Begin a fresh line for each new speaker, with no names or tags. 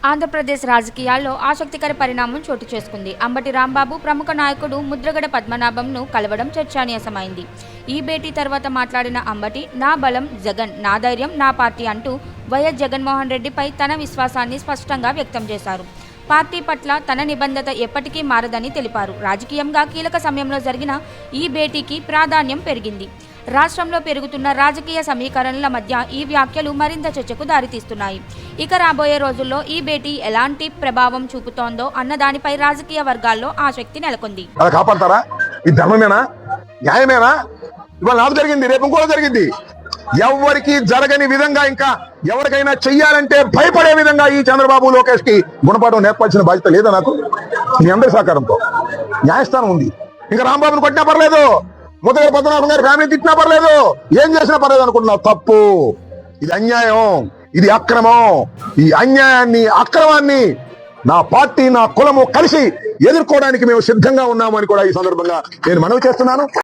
ఆంధ్రప్రదేశ్ రాజకీయాల్లో ఆసక్తికర పరిణామం చోటు చేసుకుంది. అంబటి రాంబాబు ప్రముఖ నాయకుడు ముద్రగడ పద్మనాభంను కలవడం చర్చనీయాంశమైంది. ఈ భేటీ తర్వాత మాట్లాడిన అంబటి, నా బలం జగన్, నా ధైర్యం నా పార్టీ అంటూ వైఎస్ జగన్మోహన్ రెడ్డిపై తన విశ్వాసాన్ని స్పష్టంగా వ్యక్తం చేశారు. పార్టీ పట్ల తన నిబద్ధత ఎప్పటికీ మారదని తెలిపారు. రాజకీయంగా కీలక సమయంలో జరిగిన ఈ భేటీకి ప్రాధాన్యం పెరిగింది. రాష్ట్రంలో పెరుగుతున్న రాజకీయ సమీకరణల మధ్య ఈ వ్యాఖ్యలు మరింత చర్చకు దారితీస్తున్నాయి. ఇక రాబోయే రోజుల్లో ఈ భేటీ ఎలాంటి ప్రభావం చూపుతోందో అన్న దానిపై రాజకీయ వర్గాల్లో ఆసక్తి నెలకొంది.
కాపాడతారా? ఇది ధర్మమేనా? న్యాయమేనా? ఇవాళ నాకు జరిగింది, రేపు ఇంకోటి జరిగింది. ఎవరికి జరగని విధంగా, ఇంకా ఎవరికైనా చెయ్యాలంటే భయపడే విధంగా ఈ చంద్రబాబు లోకేష్ కి గుణపాఠం నేర్పాల్సిన బాధ్యత లేదా నాకు? మీ అందరి సహకారంతో న్యాయస్థానం ఉంది. ఇంకా రాంబాబుని కొట్టినా పర్లేదు, ముద్రగడ పద్మనాభం గారి ఫ్యామిలీ తిట్టినా పర్లేదు, ఏం చేసినా పర్లేదు అనుకుంటున్నావు. తప్పు. ఇది అన్యాయం, ఇది అక్రమం. ఈ అన్యాయాన్ని, అక్రమాన్ని నా పార్టీ, నా కులము కలిసి ఎదుర్కోవడానికి మేము సిద్ధంగా ఉన్నాము అని కూడా ఈ సందర్భంగా నేను మనవి చేస్తున్నాను.